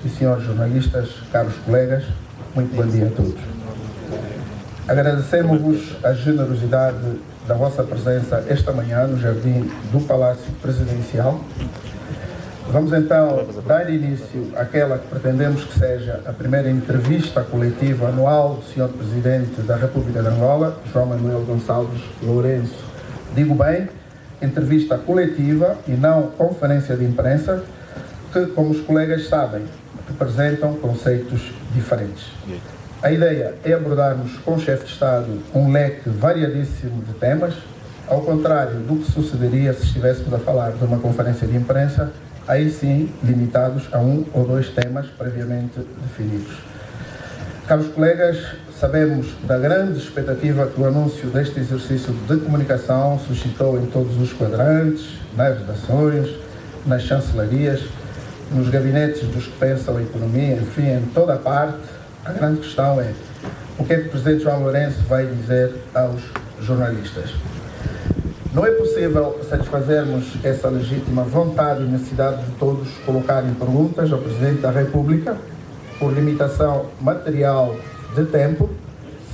e senhores jornalistas, caros colegas, muito bom dia a todos. Agradecemos-vos a generosidade da vossa presença esta manhã no jardim do Palácio Presidencial. Vamos então dar início àquela que pretendemos que seja a primeira entrevista coletiva anual do Sr. Presidente da República de Angola, João Manuel Gonçalves Lourenço. Digo bem, entrevista coletiva e não conferência de imprensa, que, como os colegas sabem, representam conceitos diferentes. A ideia é abordarmos com o chefe de Estado um leque variadíssimo de temas, ao contrário do que sucederia se estivéssemos a falar de uma conferência de imprensa, aí sim limitados a um ou dois temas previamente definidos. Caros colegas, sabemos da grande expectativa que o anúncio deste exercício de comunicação suscitou em todos os quadrantes, nas redações, nas chancelarias, nos gabinetes dos que pensam a economia, enfim, em toda a parte. A grande questão é o que é que o Presidente João Lourenço vai dizer aos jornalistas. Não é possível satisfazermos essa legítima vontade e necessidade de todos colocarem perguntas ao Presidente da República por limitação material de tempo,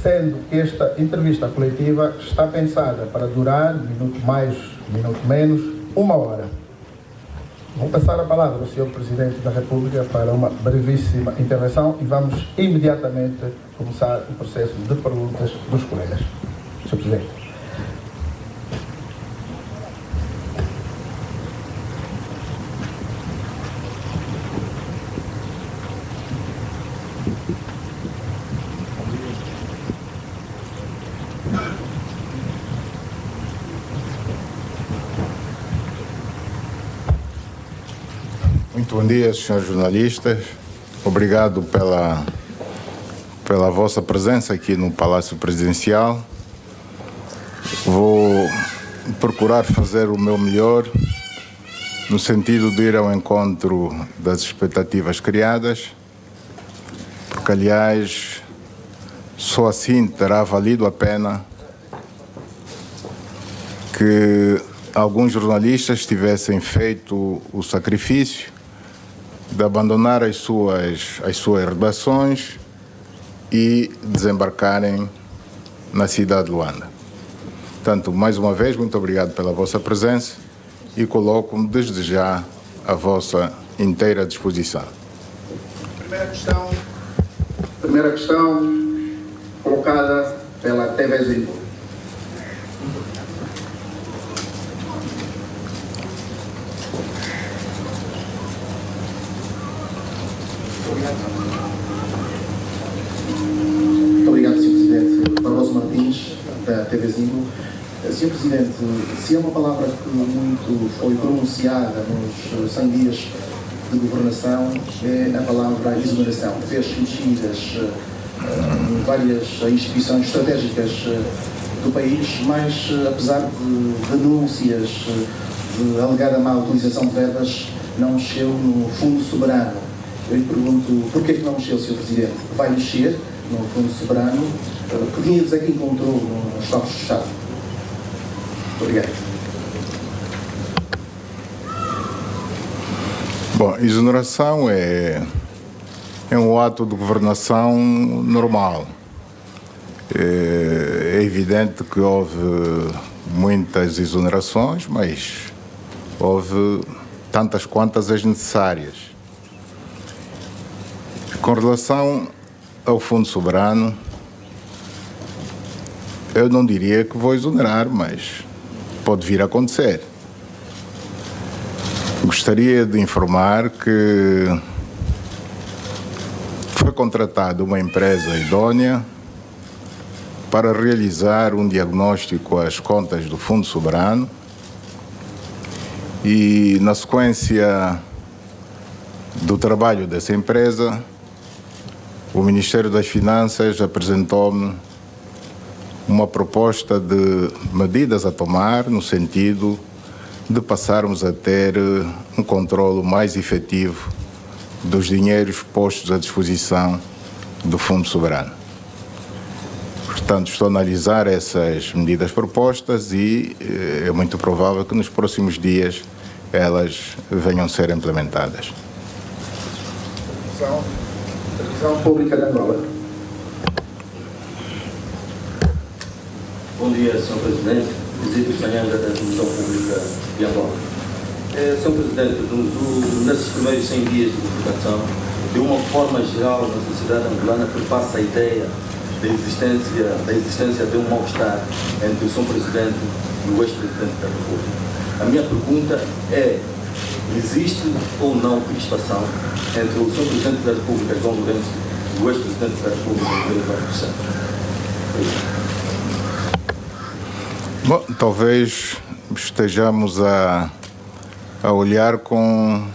sendo que esta entrevista coletiva está pensada para durar, minuto mais, minuto menos, 1 hora. Vou passar a palavra ao Sr. Presidente da República para uma brevíssima intervenção e vamos imediatamente começar o processo de perguntas dos colegas. Sr. Presidente. Muito bom dia, senhores jornalistas. Obrigado pela vossa presença aqui no Palácio Presidencial. Vou procurar fazer o meu melhor no sentido de ir ao encontro das expectativas criadas, porque, aliás, só assim terá valido a pena que alguns jornalistas tivessem feito o sacrifício de abandonar as suas redações e desembarcarem na cidade de Luanda. Portanto, mais uma vez, muito obrigado pela vossa presença e coloco-me desde já à vossa inteira disposição. Primeira questão colocada pela TV Zingo. Muito obrigado, Sr. Presidente. Barroso Martins, da TV Zingo. Sr. Presidente, se é uma palavra que muito foi pronunciada nos 100 dias de governação, é a palavra exoneração. Fez mexidas em várias instituições estratégicas do país, mas apesar de denúncias de alegada má utilização de verbas, não mexeu no Fundo Soberano. Eu lhe pergunto, porquê que não mexeu, Sr. Presidente? Vai mexer no Fundo Soberano? Que dinheiros é que encontrou nos cofres de Estado? Muito obrigado. Bom, exoneração é um ato de governação normal. É evidente que houve muitas exonerações, mas houve tantas quantas as necessárias. Com relação ao Fundo Soberano, eu não diria que vou exonerar, mas pode vir a acontecer. Gostaria de informar que foi contratada uma empresa idônea para realizar um diagnóstico às contas do Fundo Soberano e, na sequência do trabalho dessa empresa, o Ministério das Finanças apresentou-me uma proposta de medidas a tomar no sentido de passarmos a ter um controle mais efetivo dos dinheiros postos à disposição do Fundo Soberano. Portanto, estou a analisar essas medidas propostas e é muito provável que nos próximos dias elas venham a ser implementadas. Televisão Pública de Angola. Bom dia, Sr. Presidente. Visito Sanhanga da Televisão Pública de Angola. Sr. Presidente, nesses primeiros 100 dias de governação, de uma forma geral, na sociedade angolana perpassa a ideia da existência de um mal-estar entre o Sr. Presidente e o ex-Presidente da República. A minha pergunta é: existe ou não crispação entre o Sr. Presidente da República, João Lourenço, e o ex-Presidente da República, Eduardo Santos? Bom, talvez estejamos a olhar com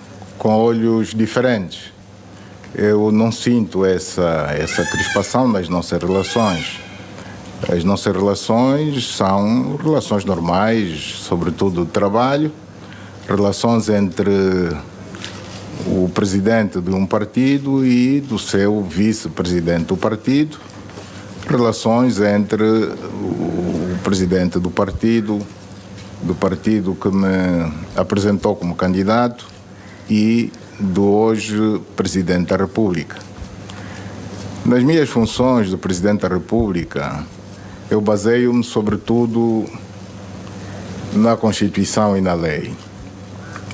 olhos diferentes. Eu não sinto essa crispação nas nossas relações. As nossas relações são relações normais, sobretudo de trabalho, relações entre o presidente de um partido e do seu vice-presidente do partido, relações entre o presidente do partido que me apresentou como candidato e do hoje Presidente da República. Nas minhas funções de Presidente da República, eu baseio-me sobretudo na Constituição e na lei.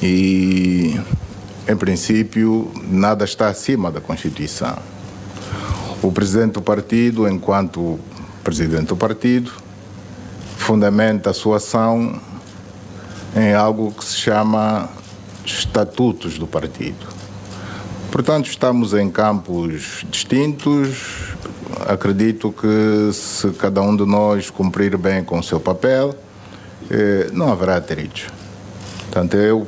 E, em princípio, nada está acima da Constituição. O Presidente do partido, enquanto Presidente do partido, fundamenta a sua ação em algo que se chama estatutos do partido. Portanto, estamos em campos distintos. Acredito que se cada um de nós cumprir bem com o seu papel, não haverá atritos. Portanto, eu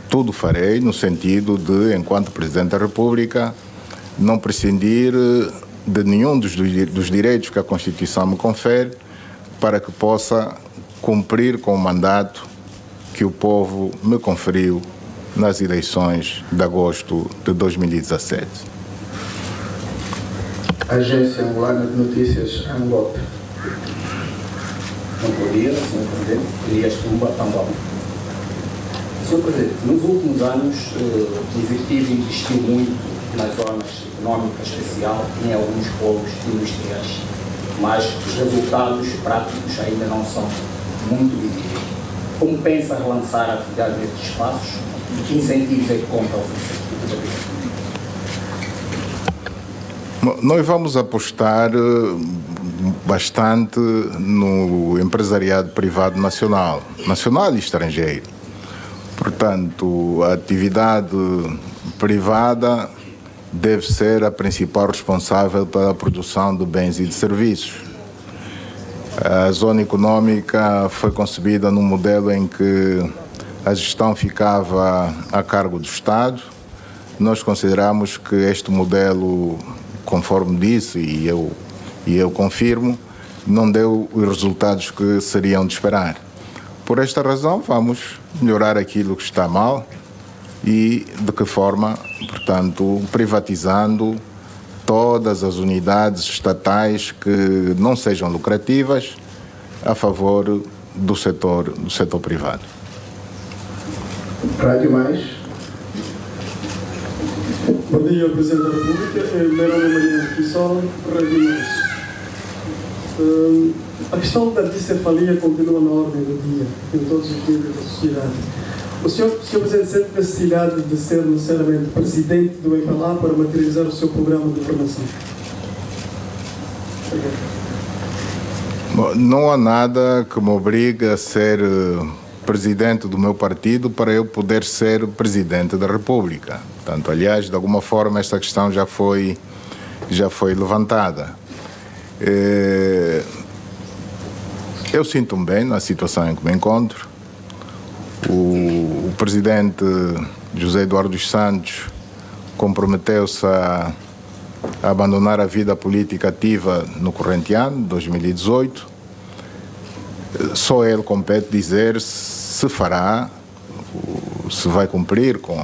tudo farei no sentido de, enquanto Presidente da República, não prescindir de nenhum dos direitos que a Constituição me confere para que possa cumprir com o mandato que o povo me conferiu nas eleições de agosto de 2017. Agência Angolana de Notícias, Angola. Bom dia, Sr. Presidente. Elias Tumba, Angola. Sr. Presidente, nos últimos anos, o Executivo investiu muito nas zonas económicas especial e em alguns polos industriais, mas os resultados práticos ainda não são muito visíveis. Como pensa relançar a atividade desses espaços e que incentivos é que conta a oferecer? Nós vamos apostar bastante no empresariado privado nacional e estrangeiro. Portanto, a atividade privada deve ser a principal responsável pela produção de bens e de serviços. A zona econômica foi concebida num modelo em que a gestão ficava a cargo do Estado. Nós consideramos que este modelo, conforme disse, e eu confirmo, não deu os resultados que seriam de esperar. Por esta razão, vamos melhorar aquilo que está mal e de que forma, portanto, privatizando todas as unidades estatais que não sejam lucrativas a favor do setor privado. Rádio Mais. Bom dia, Presidente da República. Meu nome é Mariano Pissola, Rádio Mais. A questão da bicefalia continua na ordem do dia, em todos os níveis da sociedade. O Sr. Presidente sente necessidade de ser necessariamente Presidente do EPLA para materializar o seu programa de governação? Bom, não há nada que me obrigue a ser Presidente do meu partido para eu poder ser Presidente da República. Portanto, aliás, de alguma forma esta questão já foi levantada. Eu sinto-me bem na situação em que me encontro. O presidente José Eduardo dos Santos comprometeu-se a abandonar a vida política ativa no corrente ano, 2018. Só ele compete dizer se fará, se vai cumprir com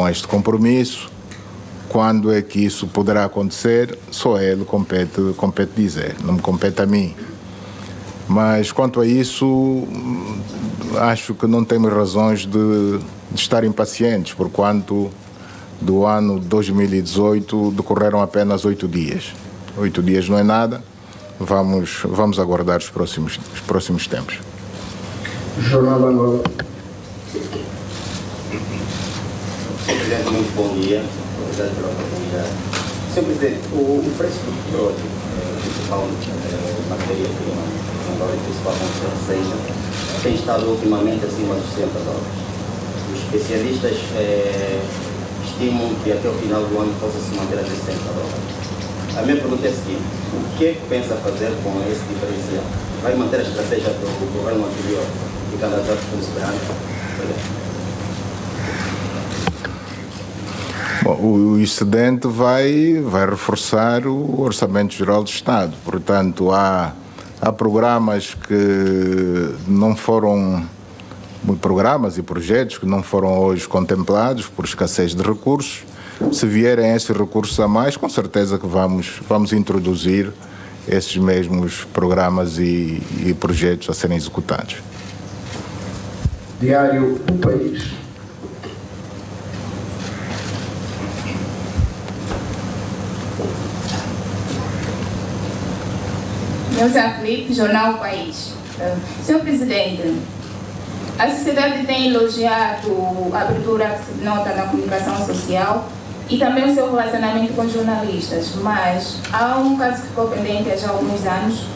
este compromisso. Quando é que isso poderá acontecer, só ele compete dizer, não me compete a mim. Mas quanto a isso, acho que não temos razões de estar impacientes, porquanto do ano 2018 decorreram apenas 8 dias. 8 dias não é nada, vamos aguardar os próximos tempos. Jornal Angola. Presidente, muito bom dia. Obrigado pela oportunidade. Sr. Presidente, o preço do petróleo, principal matéria-prima, principalmente a seja, tem estado ultimamente acima dos $60. Os especialistas estimam que até o final do ano possa se manter a $60. A minha pergunta é a seguinte: o que é que pensa fazer com esse diferencial? Vai manter a estratégia do governo anterior de candidato fundo soberano? Bom, o excedente vai reforçar o Orçamento Geral do Estado. Portanto, há programas que não foram, programas e projetos que não foram hoje contemplados por escassez de recursos. Se vierem esses recursos a mais, com certeza que vamos introduzir esses mesmos programas e projetos a serem executados. Diário do País. Neuza Felipe, Jornal País. Senhor Presidente, a sociedade tem elogiado a abertura que se nota na comunicação social e também o seu relacionamento com jornalistas, mas há um caso que ficou pendente há já alguns anos,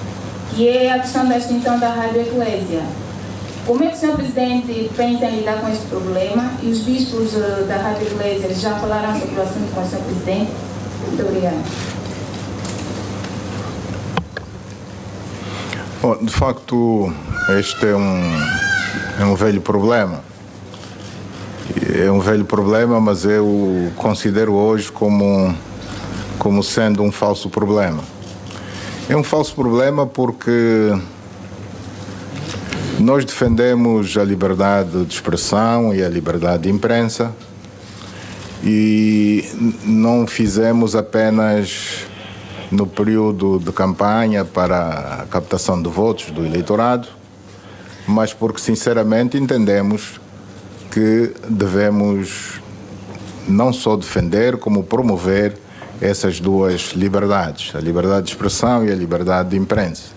que é a questão da extinção da Rádio Eclésia. Como é que o Sr. Presidente pensa em lidar com este problema? E os bispos da Rádio Eclésia já falaram sobre o assunto com o Sr. Presidente? Muito obrigada. Bom, de facto, este é um velho problema. É um velho problema, mas eu considero hoje como sendo um falso problema. É um falso problema porque nós defendemos a liberdade de expressão e a liberdade de imprensa e não fizemos apenas no período de campanha para a captação de votos do eleitorado, mas porque sinceramente entendemos que devemos não só defender, como promover essas duas liberdades, a liberdade de expressão e a liberdade de imprensa.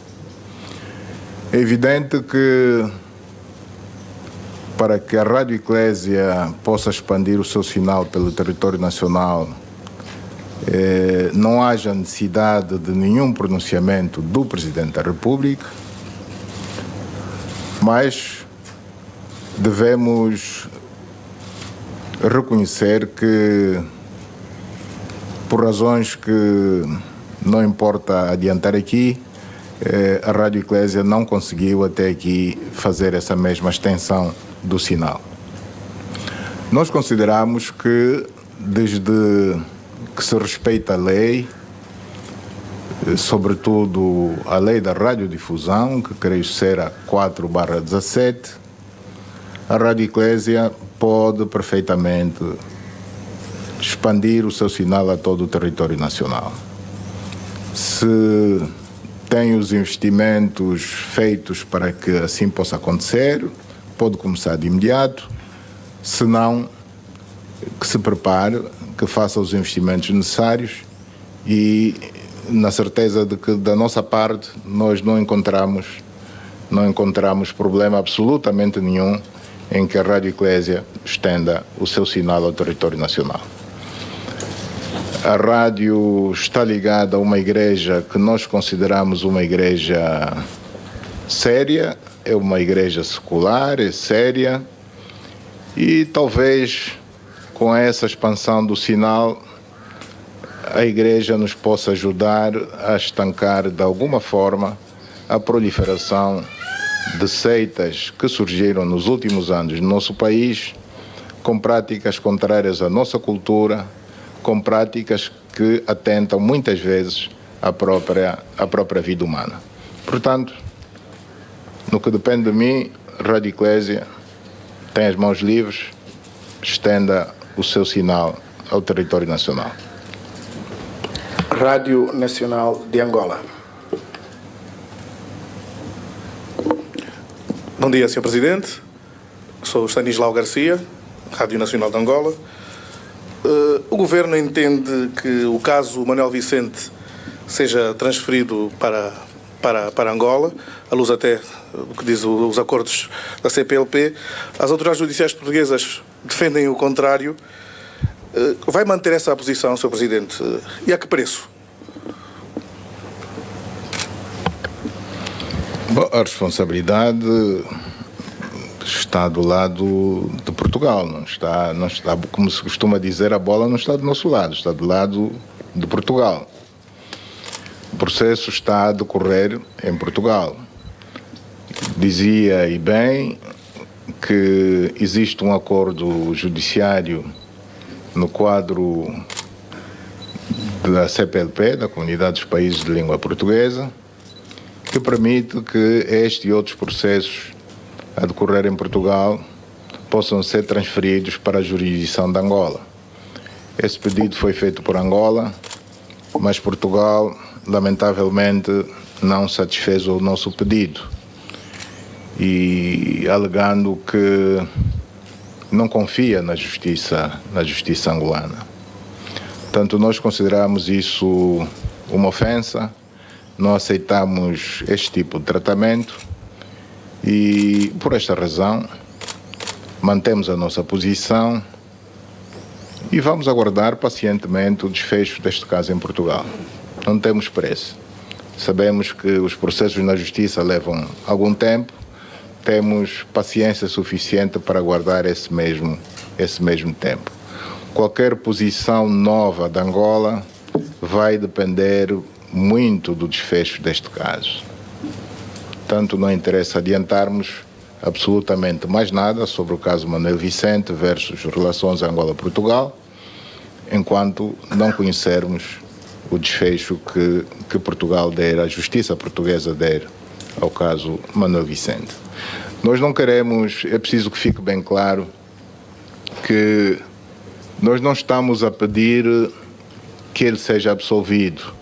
É evidente que para que a Rádio Eclésia possa expandir o seu sinal pelo território nacional, não haja necessidade de nenhum pronunciamento do Presidente da República, mas devemos reconhecer que, por razões que não importa adiantar aqui, a Rádio Eclésia não conseguiu até aqui fazer essa mesma extensão do sinal. Nós consideramos que, desde que se respeita a lei, sobretudo a lei da radiodifusão, que creio ser a 4/17, a Rádio Eclésia pode perfeitamente expandir o seu sinal a todo o território nacional. Se tem os investimentos feitos para que assim possa acontecer, pode começar de imediato. Se não, que se prepare, que faça os investimentos necessários e na certeza de que da nossa parte nós não encontramos problema absolutamente nenhum em que a Rádio Eclésia estenda o seu sinal ao território nacional. A rádio está ligada a uma igreja que nós consideramos uma igreja séria, é uma igreja secular, é séria, e talvez com essa expansão do sinal a igreja nos possa ajudar a estancar de alguma forma a proliferação de seitas que surgiram nos últimos anos no nosso país, com práticas contrárias à nossa cultura, com práticas que atentam muitas vezes à própria vida humana. Portanto, no que depende de mim, a Rádio Eclésia tem as mãos livres, estenda o seu sinal ao território nacional. Rádio Nacional de Angola. Bom dia, Sr. Presidente. Sou Stanislau Garcia, Rádio Nacional de Angola. O Governo entende que o caso Manuel Vicente seja transferido para Angola, à luz até do que diz os acordos da CPLP. As autoridades judiciais portuguesas defendem o contrário. Vai manter essa posição, Sr. Presidente? E a que preço? Bom, a responsabilidade está do lado de Portugal, não está, como se costuma dizer, a bola não está do nosso lado, está do lado de Portugal. O processo está a decorrer em Portugal. Dizia e bem que existe um acordo judiciário no quadro da CPLP, da Comunidade dos Países de Língua Portuguesa, que permite que este e outros processos a decorrer em Portugal possam ser transferidos para a jurisdição de Angola. Esse pedido foi feito por Angola, mas Portugal, lamentavelmente, não satisfez o nosso pedido, e alegando que não confia na justiça angolana. Portanto, nós consideramos isso uma ofensa, não aceitamos este tipo de tratamento e, por esta razão, mantemos a nossa posição e vamos aguardar pacientemente o desfecho deste caso em Portugal. Não temos pressa. Sabemos que os processos na justiça levam algum tempo, temos paciência suficiente para aguardar esse mesmo tempo. Qualquer posição nova de Angola vai depender muito do desfecho deste caso. Portanto, não interessa adiantarmos absolutamente mais nada sobre o caso Manuel Vicente versus relações Angola-Portugal, enquanto não conhecermos o desfecho que Portugal der, a justiça portuguesa der ao caso Manuel Vicente. Nós não queremos, é preciso que fique bem claro que nós não estamos a pedir que ele seja absolvido.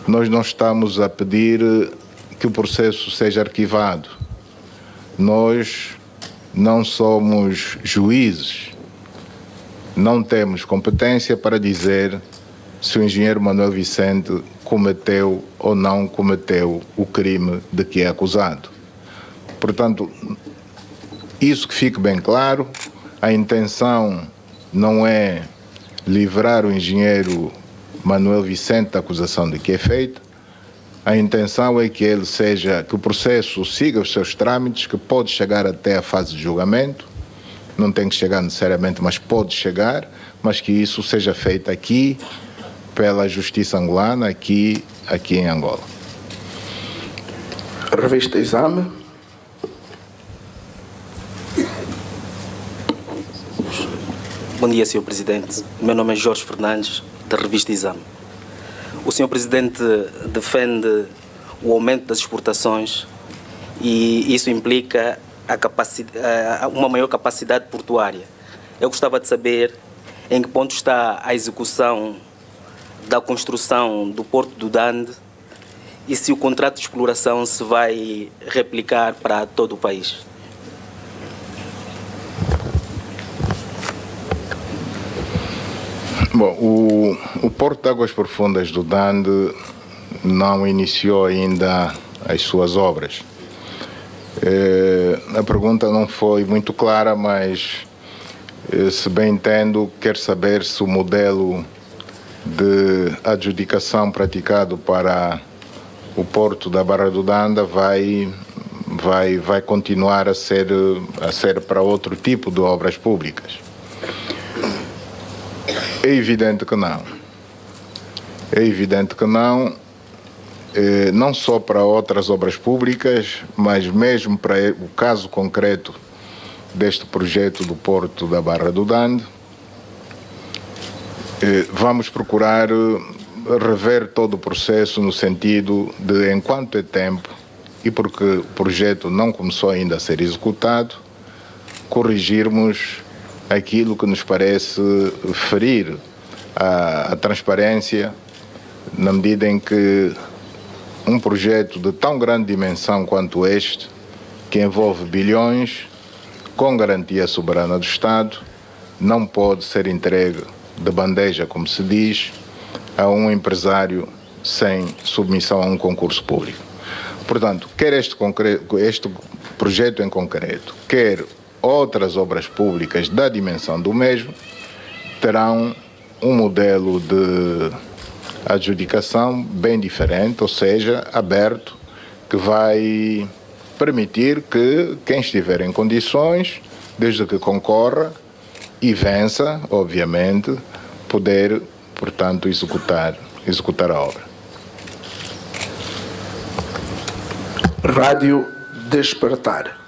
Nós não estamos a pedir que o processo seja arquivado. Nós não somos juízes. Não temos competência para dizer se o engenheiro Manuel Vicente cometeu ou não cometeu o crime de que é acusado. Portanto, isso que fique bem claro, a intenção não é livrar o engenheiro Manuel Vicente da acusação de que é feita. A intenção é que que o processo siga os seus trâmites, que pode chegar até a fase de julgamento, não tem que chegar necessariamente, mas pode chegar, mas que isso seja feito aqui pela justiça angolana, aqui em Angola. Revista Exame. Bom dia, Sr. Presidente. Meu nome é Jorge Fernandes, da Revista Exame. O Sr. Presidente defende o aumento das exportações e isso implica uma maior capacidade portuária. Eu gostava de saber em que ponto está a execução da construção do Porto do Dande e se o contrato de exploração se vai replicar para todo o país. Bom, o Porto de Águas Profundas do Dande não iniciou ainda as suas obras. A pergunta não foi muito clara, mas, se bem entendo, quer saber se o modelo de adjudicação praticado para o Porto da Barra do Dande vai continuar a ser para outro tipo de obras públicas. É evidente que não. É evidente que não, não só para outras obras públicas, mas mesmo para o caso concreto deste projeto do Porto da Barra do Dande. Vamos procurar rever todo o processo no sentido de, enquanto é tempo, e porque o projeto não começou ainda a ser executado, corrigirmos aquilo que nos parece ferir a transparência, na medida em que um projeto de tão grande dimensão quanto este, que envolve bilhões, com garantia soberana do Estado, não pode ser entregue de bandeja, como se diz, a um empresário sem submissão a um concurso público. Portanto, quer este projeto em concreto, quer outras obras públicas da dimensão do mesmo, terão um modelo de adjudicação bem diferente, ou seja, aberto, que vai permitir que quem estiver em condições, desde que concorra e vença, obviamente, poder, portanto, executar a obra. Rádio Despertar.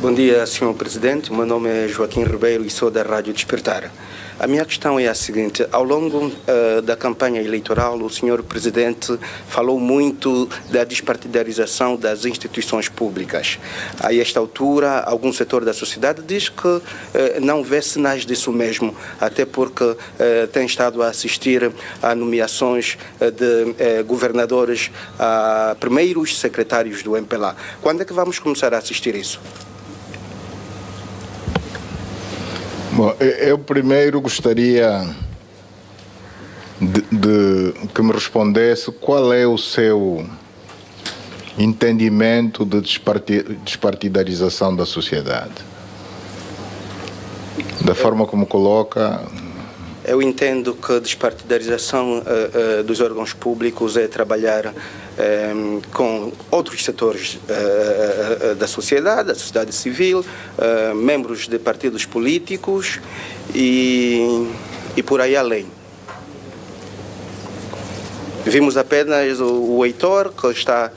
Bom dia, Sr. Presidente. Meu nome é Joaquim Ribeiro e sou da Rádio Despertar. A minha questão é a seguinte: ao longo da campanha eleitoral, o Sr. Presidente falou muito da despartidarização das instituições públicas. A esta altura, algum setor da sociedade diz que não vê sinais disso mesmo, até porque tem estado a assistir a nomeações de governadores a primeiros secretários do MPLA. Quando é que vamos começar a assistir isso? Bom, eu primeiro gostaria de que me respondesse qual é o seu entendimento de despartidarização da sociedade. Da forma como coloca... Eu entendo que a despartidarização dos órgãos públicos é trabalhar com outros setores da sociedade civil, membros de partidos políticos e por aí além. Vimos apenas o Heitor, que está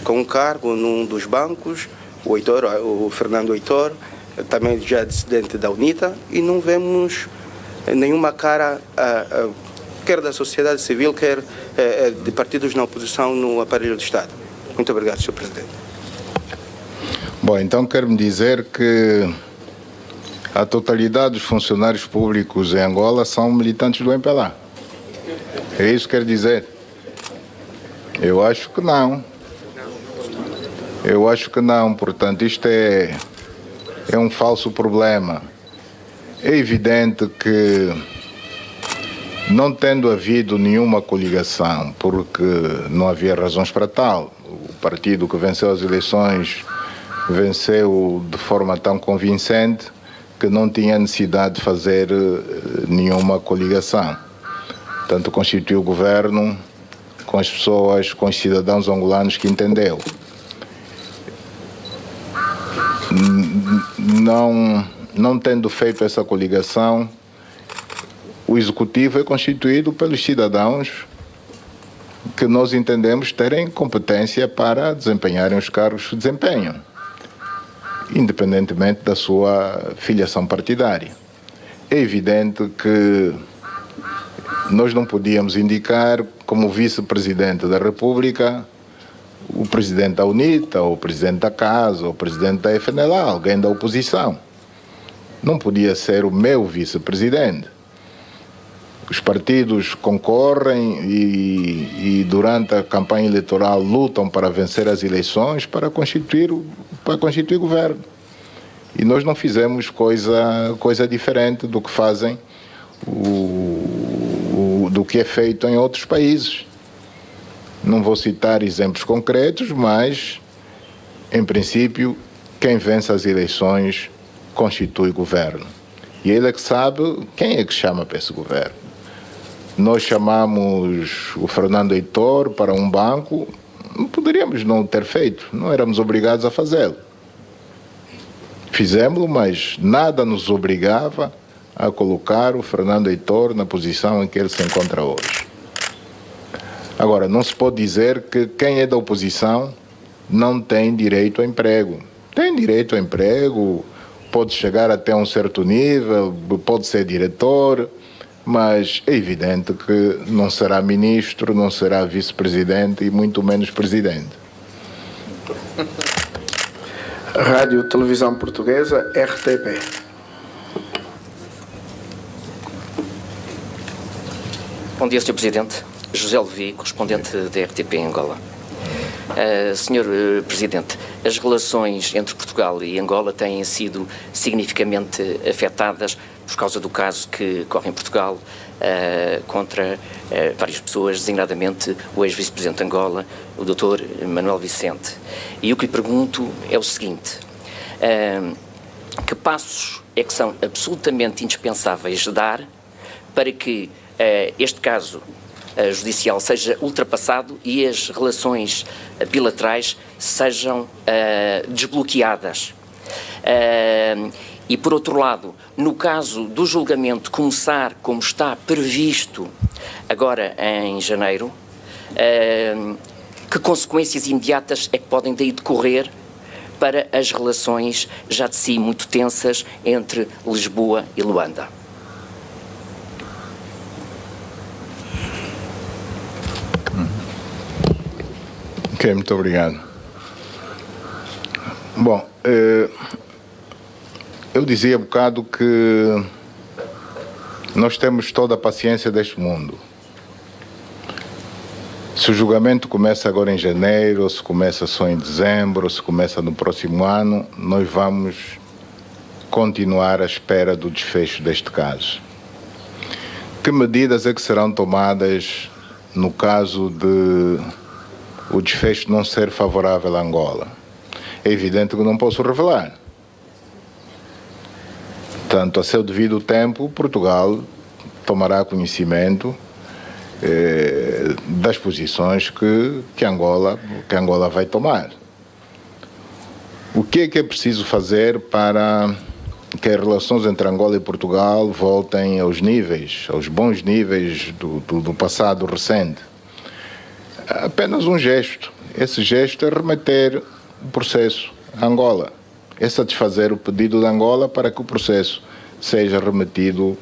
com um cargo num dos bancos, o Fernando Heitor, também já dissidente da UNITA, e não vemos nenhuma cara, quer da sociedade civil, quer de partidos na oposição no aparelho do Estado. Muito obrigado, Sr. Presidente. Bom, então quero-me dizer que a totalidade dos funcionários públicos em Angola são militantes do MPLA. É isso que quer dizer? Eu acho que não. Eu acho que não. Portanto, isto é um falso problema. É evidente que, não tendo havido nenhuma coligação, porque não havia razões para tal, o partido que venceu as eleições venceu de forma tão convincente que não tinha necessidade de fazer nenhuma coligação. Portanto, constituiu o governo com as pessoas, com os cidadãos angolanos que entendeu. Não tendo feito essa coligação, o executivo é constituído pelos cidadãos que nós entendemos terem competência para desempenharem os cargos que desempenham, independentemente da sua filiação partidária. É evidente que nós não podíamos indicar como vice-presidente da República o presidente da UNITA, ou o presidente da CAS, ou o presidente da FNLA, alguém da oposição. Não podia ser o meu vice-presidente. Os partidos concorrem e durante a campanha eleitoral lutam para vencer as eleições para constituir governo. E nós não fizemos coisa diferente do que fazem, do que é feito em outros países. Não vou citar exemplos concretos, mas, em princípio, quem vence as eleições constitui governo. E ele é que sabe quem é que chama para esse governo. Nós chamamos o Fernando Heitor para um banco, poderíamos não ter feito, não éramos obrigados a fazê-lo. Fizemos-lo, mas nada nos obrigava a colocar o Fernando Heitor na posição em que ele se encontra hoje. Agora, não se pode dizer que quem é da oposição não tem direito a emprego. Tem direito a emprego, pode chegar até um certo nível, pode ser diretor, mas é evidente que não será ministro, não será vice-presidente e muito menos presidente. Rádio Televisão Portuguesa, RTP. Bom dia, Sr. Presidente. José Levi, correspondente da RTP em Angola. Sr. Presidente, as relações entre Portugal e Angola têm sido significativamente afetadas por causa do caso que corre em Portugal contra várias pessoas, designadamente o ex-vice-presidente de Angola, o Dr. Manuel Vicente. E o que lhe pergunto é o seguinte: que passos é que são absolutamente indispensáveis de dar para que este caso judicial seja ultrapassado e as relações bilaterais sejam desbloqueadas? E, por outro lado, no caso do julgamento começar como está previsto agora em janeiro, que consequências imediatas é que podem daí decorrer para as relações já de si muito tensas entre Lisboa e Luanda? Ok, muito obrigado. Bom, eu dizia há bocado que nós temos toda a paciência deste mundo. Se o julgamento começa agora em janeiro, ou se começa só em dezembro, ou se começa no próximo ano, nós vamos continuar à espera do desfecho deste caso. Que medidas é que serão tomadas no caso de o desfecho não ser favorável a Angola? É evidente que não posso revelar. Portanto, a seu devido tempo, Portugal tomará conhecimento das posições que Angola vai tomar. O que é preciso fazer para que as relações entre Angola e Portugal voltem aos bons níveis do passado recente? Apenas um gesto. Esse gesto é remeter o processo a Angola. É satisfazer o pedido de Angola para que o processo seja remetido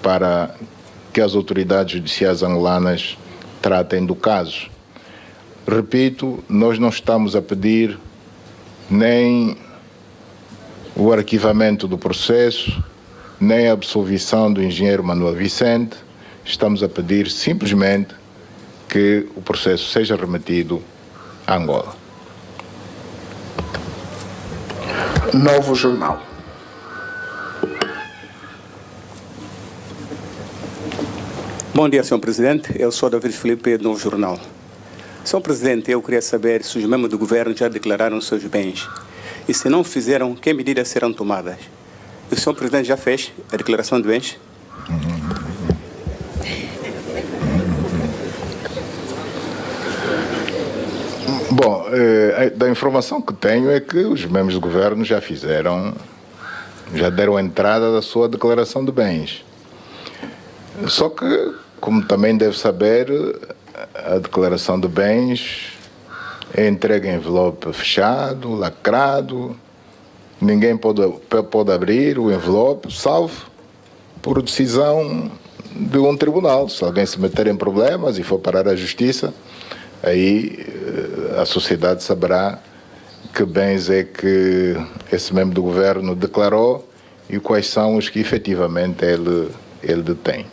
para que as autoridades judiciais angolanas tratem do caso. Repito, nós não estamos a pedir nem o arquivamento do processo, nem a absolvição do engenheiro Manuel Vicente. Estamos a pedir simplesmente que o processo seja remetido a Angola. Novo Jornal. Bom dia, Sr. Presidente. Eu sou David Felipe, do Novo Jornal. Sr. Presidente, eu queria saber se os membros do governo já declararam seus bens. E se não fizeram, que medidas serão tomadas? O Sr. Presidente já fez a declaração de bens? Bom, da informação que tenho é que os membros do governo já deram entrada da sua declaração de bens. Só que, como também deve saber, a declaração de bens é entregue em envelope fechado, lacrado. Ninguém pode abrir o envelope, salvo por decisão de um tribunal. Se alguém se meter em problemas e for parar à justiça, aí a sociedade saberá que bens é que esse membro do governo declarou e quais são os que efetivamente ele detém.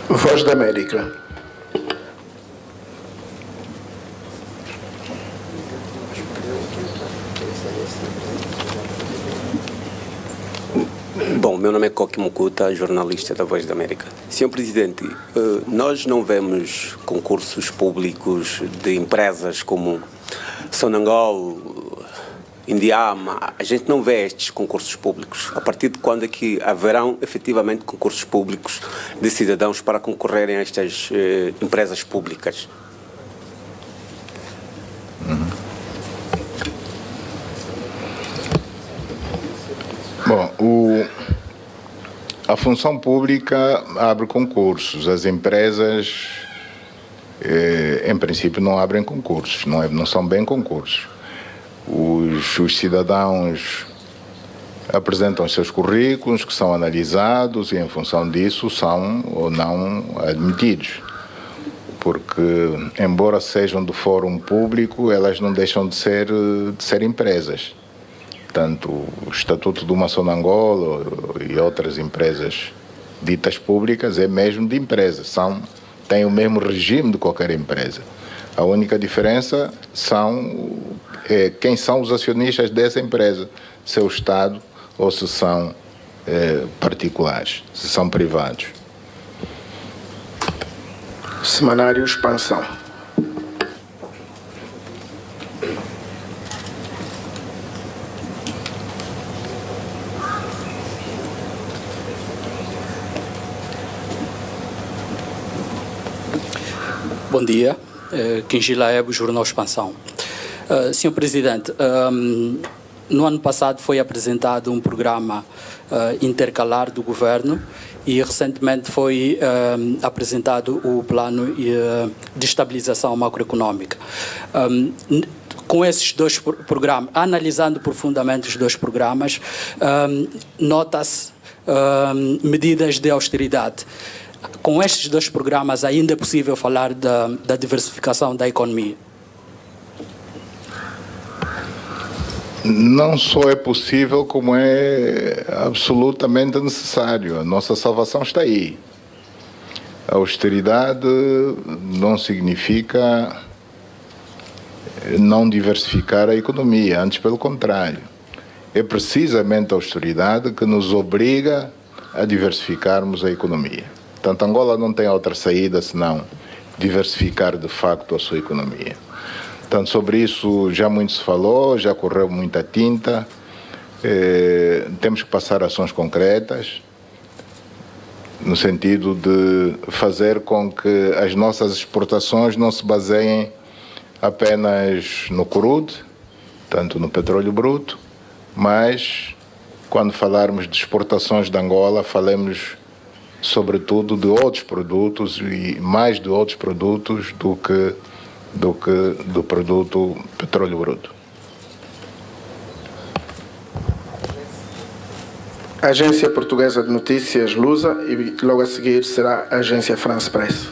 Voz da América. Bom, meu nome é Koki Mukuta, jornalista da Voz da América. Senhor Presidente, nós não vemos concursos públicos de empresas como Sonangol, Indiama. A gente não vê estes concursos públicos. A partir de quando é que haverão efetivamente concursos públicos de cidadãos para concorrerem a estas empresas públicas? Bom, a função pública abre concursos. As empresas, em princípio, não abrem concursos, não são bem concursos. Os cidadãos apresentam os seus currículos, que são analisados, e em função disso são ou não admitidos. Porque, embora sejam do fórum público, elas não deixam de ser empresas. Tanto o Estatuto do Sonangol e outras empresas ditas públicas é mesmo de empresas, têm o mesmo regime de qualquer empresa. A única diferença são quem são os acionistas dessa empresa, se é o Estado ou se são particulares, se são privados. Semanário Expansão. Bom dia, Quingila Ebo, Jornal Expansão. Senhor Presidente, no ano passado foi apresentado um programa intercalar do Governo e recentemente foi apresentado o plano de estabilização macroeconômica. Com esses dois programas, analisando profundamente os dois programas, nota-se medidas de austeridade. Com estes dois programas ainda é possível falar da diversificação da economia? Não só é possível, como é absolutamente necessário. A nossa salvação está aí. A austeridade não significa não diversificar a economia, antes pelo contrário. É precisamente a austeridade que nos obriga a diversificarmos a economia. Portanto, Angola não tem outra saída senão diversificar de facto a sua economia. Portanto, sobre isso já muito se falou, já correu muita tinta. Temos que passar ações concretas no sentido de fazer com que as nossas exportações não se baseiem apenas no crudo, tanto no petróleo bruto, mas quando falarmos de exportações de Angola, falemos sobretudo de outros produtos e mais de outros produtos do que do produto petróleo bruto. Agência Portuguesa de Notícias, Lusa, e logo a seguir será a Agência France Press.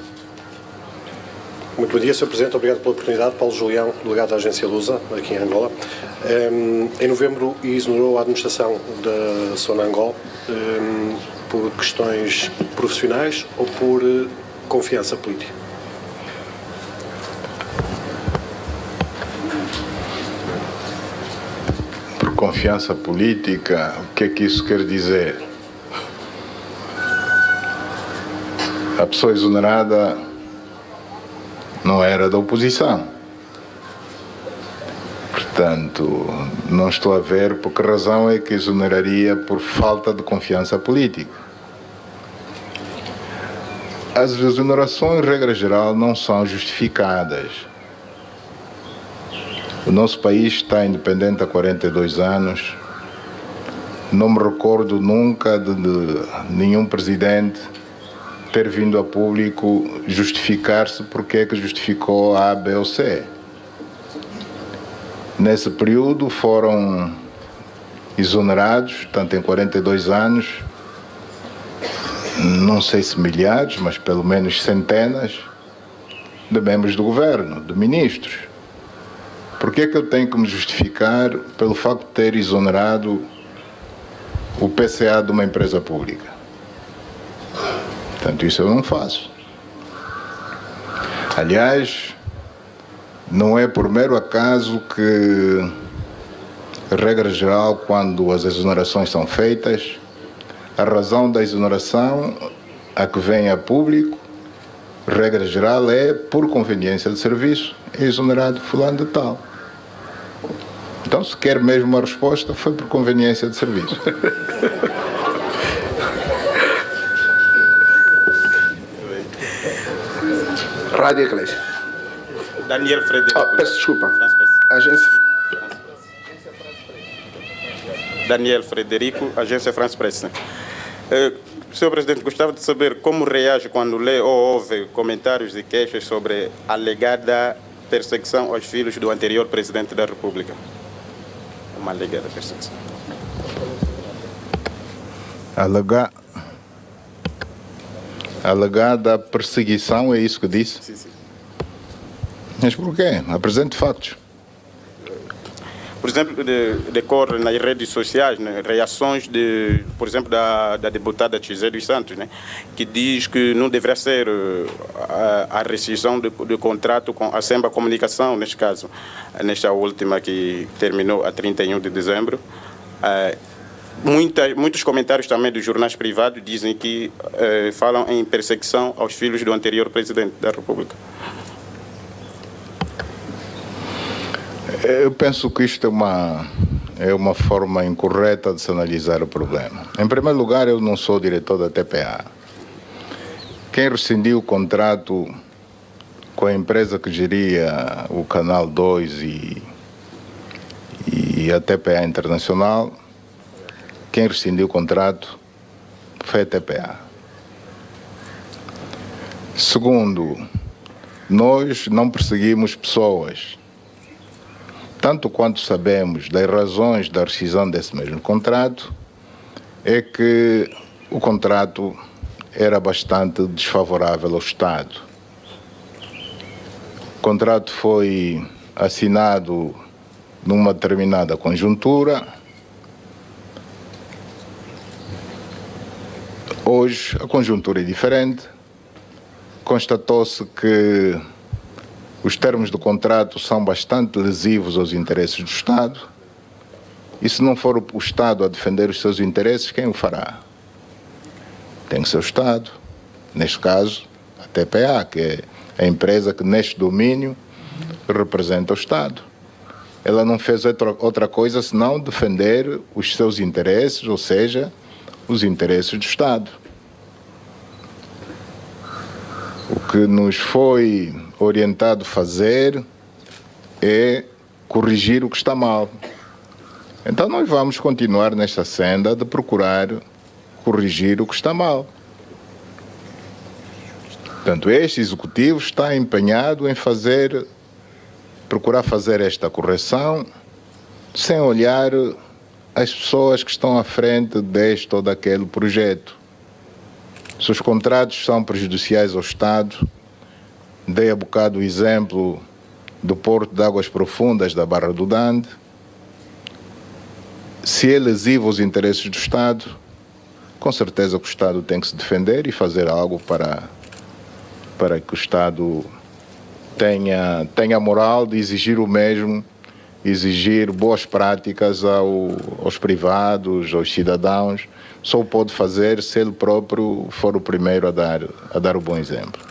Muito bom dia, Sr. Presidente. Obrigado pela oportunidade. Paulo Julião, delegado da Agência Lusa, aqui em Angola. Em novembro, exonerou a administração da Sonangol por questões profissionais ou por confiança política? Por confiança política, o que é que isso quer dizer? A pessoa exonerada não era da oposição. Portanto, não estou a ver por que razão é que exoneraria por falta de confiança política. As exonerações, regra geral, não são justificadas. O nosso país está independente há 42 anos. Não me recordo nunca de nenhum presidente ter vindo a público justificar-se porque é que justificou A, B ou C. Nesse período foram exonerados, tanto em 42 anos, não sei se milhares, mas pelo menos centenas de membros do governo, de ministros. Por que é que eu tenho que me justificar pelo facto de ter exonerado o PCA de uma empresa pública? Portanto, isso eu não faço. Aliás, não é por mero acaso que, regra geral, quando as exonerações são feitas, a razão da exoneração a que vem a público, regra geral, é por conveniência de serviço, é exonerado fulano de tal. Então, se quer mesmo uma resposta, foi por conveniência de serviço. Rádio Eclésia. Daniel Frederico. Peço desculpa. Agência... Daniel Frederico, Agência France Press. Senhor Presidente, gostava de saber como reage quando lê ou ouve comentários e queixas sobre a alegada perseguição aos filhos do anterior Presidente da República. Uma alegada perseguição. Alegada perseguição, é isso que disse? Sim, sim. Mas por quê? Apresente factos. por exemplo, decorre nas redes sociais, né, reações, por exemplo, da deputada Tizé dos Santos, né, que diz que não deveria ser a rescisão do contrato com a Semba Comunicação, neste caso, nesta última que terminou a 31 de dezembro. Muitos comentários também dos jornais privados dizem que falam em perseguição aos filhos do anterior presidente da República. Eu penso que isto é uma forma incorreta de se analisar o problema. Em primeiro lugar, eu não sou diretor da TPA. Quem rescindiu o contrato com a empresa que geria o Canal 2 e a TPA Internacional, quem rescindiu o contrato foi a TPA. Segundo, nós não perseguimos pessoas. Tanto quanto sabemos das razões da rescisão desse mesmo contrato, é que o contrato era bastante desfavorável ao Estado. O contrato foi assinado numa determinada conjuntura. Hoje a conjuntura é diferente. Constatou-se que os termos do contrato são bastante lesivos aos interesses do Estado. E se não for o Estado a defender os seus interesses, quem o fará? Tem que ser o Estado. Neste caso, a TPA, que é a empresa que neste domínio representa o Estado. Ela não fez outra coisa senão defender os seus interesses, ou seja, os interesses do Estado. O que nos foi orientado a fazer é corrigir o que está mal. Então nós vamos continuar nesta senda de procurar corrigir o que está mal. Portanto, este executivo está empenhado em procurar fazer esta correção sem olhar as pessoas que estão à frente deste ou daquele projeto. Se os contratos são prejudiciais ao Estado, dei há bocado o exemplo do Porto de Águas Profundas da Barra do Dande. Se é lesivo aos interesses do Estado, com certeza que o Estado tem que se defender e fazer algo para que o Estado tenha moral de exigir o mesmo, exigir boas práticas aos privados, aos cidadãos. Só o pode fazer se ele próprio for o primeiro a dar o bom exemplo.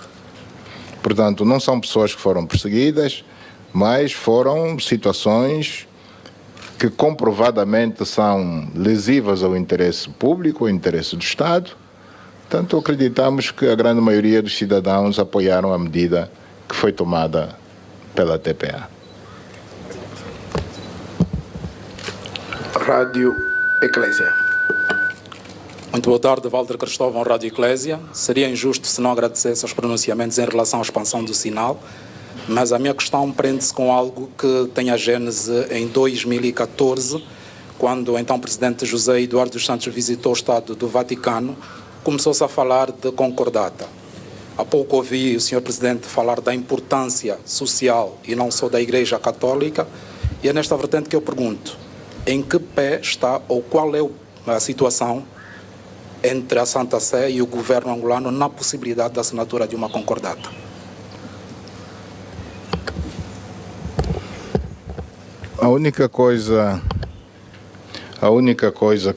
Portanto, não são pessoas que foram perseguidas, mas foram situações que comprovadamente são lesivas ao interesse público, ao interesse do Estado. Portanto, acreditamos que a grande maioria dos cidadãos apoiaram a medida que foi tomada pela TPA. Rádio Eclésia. Muito boa tarde, Walter Cristóvão, Rádio Eclésia. Seria injusto se não agradecesse aos pronunciamentos em relação à expansão do sinal, mas a minha questão prende-se com algo que tem a gênese em 2014, quando o então presidente José Eduardo dos Santos visitou o Estado do Vaticano, começou-se a falar de concordata. Há pouco ouvi o Sr. Presidente falar da importância social e não só da Igreja Católica, e é nesta vertente que eu pergunto, em que pé está ou qual é a situação entre a Santa Sé e o governo angolano na possibilidade da assinatura de uma concordata? A única coisa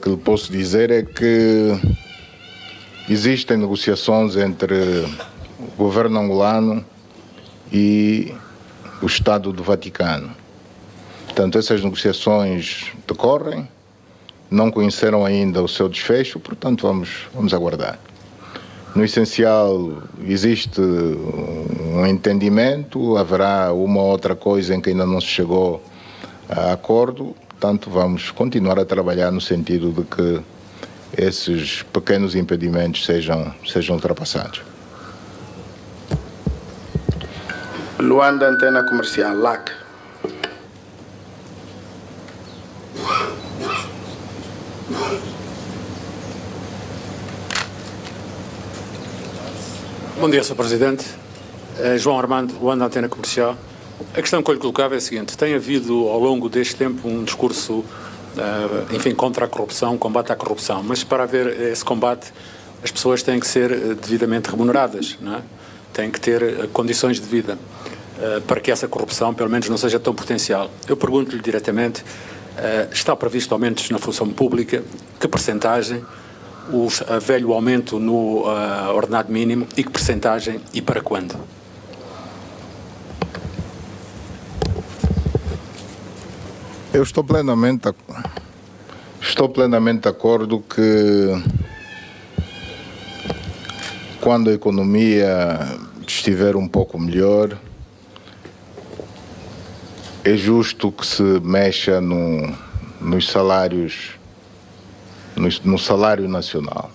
que lhe posso dizer é que existem negociações entre o governo angolano e o Estado do Vaticano. Portanto, essas negociações decorrem, não conheceram ainda o seu desfecho, portanto vamos aguardar. No essencial existe um entendimento, haverá uma outra coisa em que ainda não se chegou a acordo, portanto vamos continuar a trabalhar no sentido de que esses pequenos impedimentos sejam ultrapassados. Luanda, Antena Comercial, LAC. Bom dia, Sr. Presidente. João Armando, Luanda, Antena Comercial. A questão que eu lhe colocava é a seguinte: tem havido ao longo deste tempo um discurso, enfim, contra a corrupção, combate à corrupção, mas para haver esse combate as pessoas têm que ser devidamente remuneradas, não é? Têm que ter condições de vida para que essa corrupção, pelo menos, não seja tão potencial. Eu pergunto-lhe diretamente, está previsto aumentos na função pública? Que percentagem? O velho aumento no ordenado mínimo e que percentagem e para quando? Eu estou plenamente de acordo que quando a economia estiver um pouco melhor, é justo que se mexa nos salários, no salário nacional.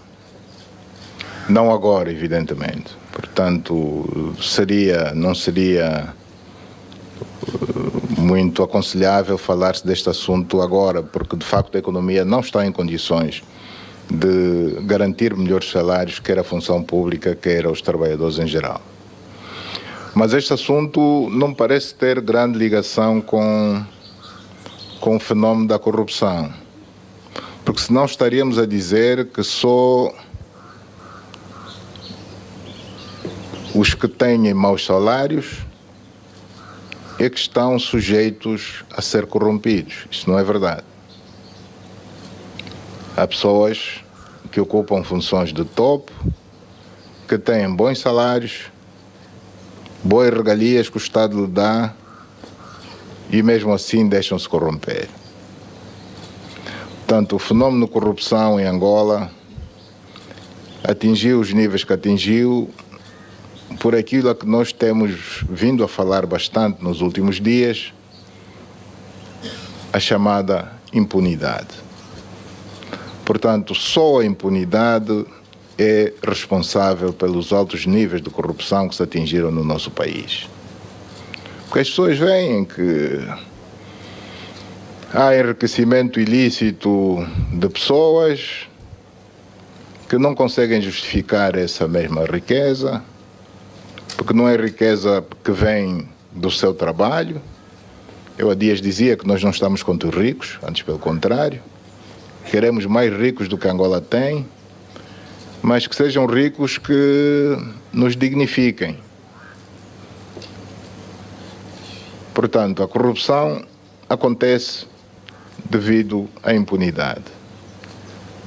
Não agora, evidentemente. Portanto, não seria muito aconselhável falar-se deste assunto agora, porque de facto a economia não está em condições de garantir melhores salários, quer a função pública, quer aos trabalhadores em geral. Mas este assunto não parece ter grande ligação com o fenómeno da corrupção, porque senão estaríamos a dizer que só os que têm maus salários é que estão sujeitos a ser corrompidos. Isso não é verdade. Há pessoas que ocupam funções de topo, que têm bons salários, boas regalias que o Estado lhe dá e mesmo assim deixam-se corromper. Portanto, o fenómeno de corrupção em Angola atingiu os níveis que atingiu por aquilo a que nós temos vindo a falar bastante nos últimos dias, a chamada impunidade. Portanto, só a impunidade é responsável pelos altos níveis de corrupção que se atingiram no nosso país. Porque as pessoas veem que há enriquecimento ilícito de pessoas que não conseguem justificar essa mesma riqueza, porque não é riqueza que vem do seu trabalho. Eu há dias dizia que nós não estamos contra os ricos, antes pelo contrário. Queremos mais ricos do que Angola tem, mas que sejam ricos que nos dignifiquem. Portanto, a corrupção acontece devido à impunidade.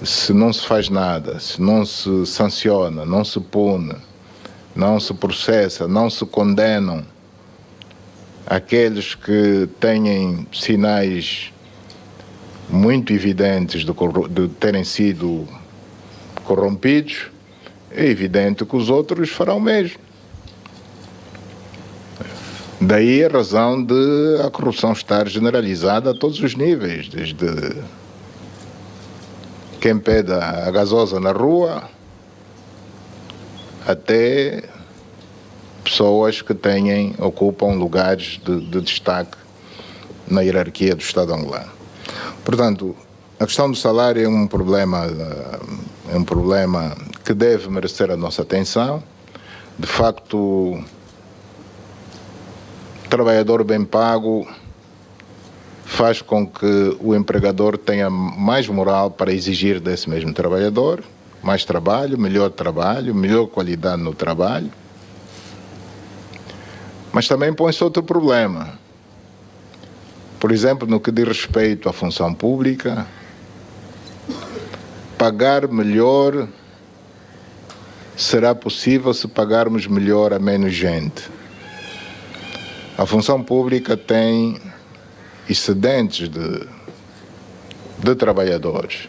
Se não se faz nada, se não se sanciona, não se pune, não se processa, não se condenam aqueles que têm sinais muito evidentes de terem sido corrompidos, é evidente que os outros farão o mesmo. Daí a razão de a corrupção estar generalizada a todos os níveis, desde quem pede a gasosa na rua até pessoas que ocupam lugares de destaque na hierarquia do Estado angolano. Portanto, a questão do salário é um problema que deve merecer a nossa atenção. De facto, trabalhador bem pago faz com que o empregador tenha mais moral para exigir desse mesmo trabalhador mais trabalho, melhor qualidade no trabalho. Mas também põe-se outro problema. Por exemplo, no que diz respeito à função pública, pagar melhor será possível se pagarmos melhor a menos gente. A função pública tem excedentes de trabalhadores.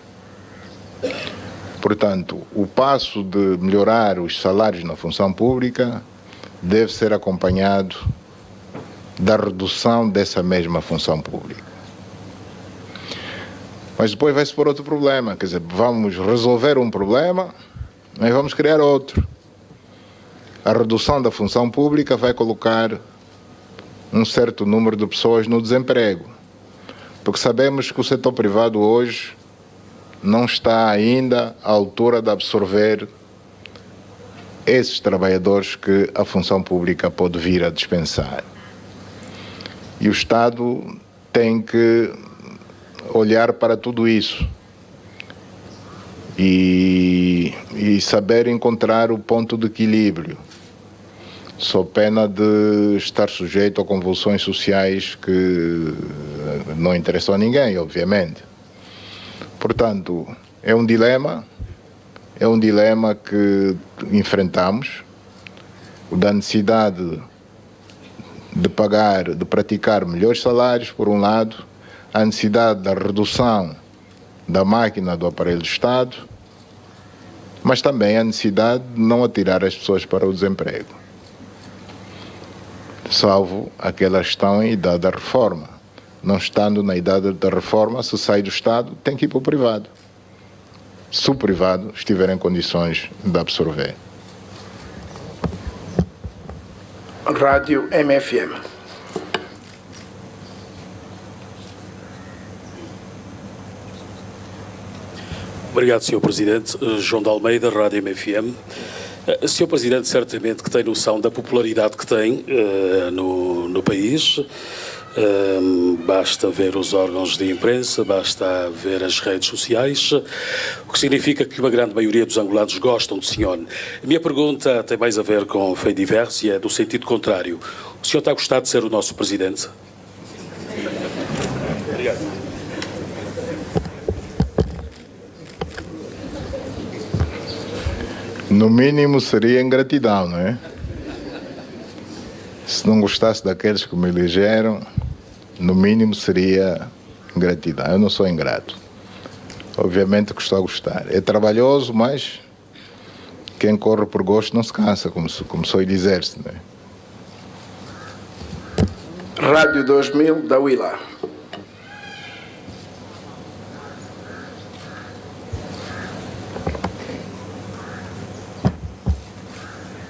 Portanto, o passo de melhorar os salários na função pública deve ser acompanhado da redução dessa mesma função pública. Mas depois vai-se pôr outro problema, quer dizer, vamos resolver um problema, mas vamos criar outro. A redução da função pública vai colocar um certo número de pessoas no desemprego, porque sabemos que o setor privado hoje não está ainda à altura de absorver esses trabalhadores que a função pública pode vir a dispensar. E o Estado tem que olhar para tudo isso e saber encontrar o ponto de equilíbrio, sob pena de estar sujeito a convulsões sociais que não interessam a ninguém, obviamente. Portanto, é um dilema que enfrentamos, o da necessidade de praticar melhores salários, por um lado, a necessidade da redução da máquina do aparelho do Estado, mas também a necessidade de não atirar as pessoas para o desemprego, salvo aquela questão em idade da reforma. Não estando na idade da reforma, se sai do Estado, tem que ir para o privado, se o privado estiver em condições de absorver. Rádio MFM. Obrigado, Sr. Presidente. João de Almeida, Rádio MFM. Sr. Presidente, certamente que tem noção da popularidade que tem no país. Basta ver os órgãos de imprensa, basta ver as redes sociais, o que significa que uma grande maioria dos angolanos gostam do senhor. A minha pergunta tem mais a ver com fé diversa e é do sentido contrário. O senhor está a gostar de ser o nosso Presidente? Obrigado. No mínimo seria ingratidão, não é? Se não gostasse daqueles que me elegeram, no mínimo seria ingratidão. Eu não sou ingrato. Obviamente que estou a gostar. É trabalhoso, mas quem corre por gosto não se cansa, como sou dizer-se, não é? Rádio 2000 da Willa.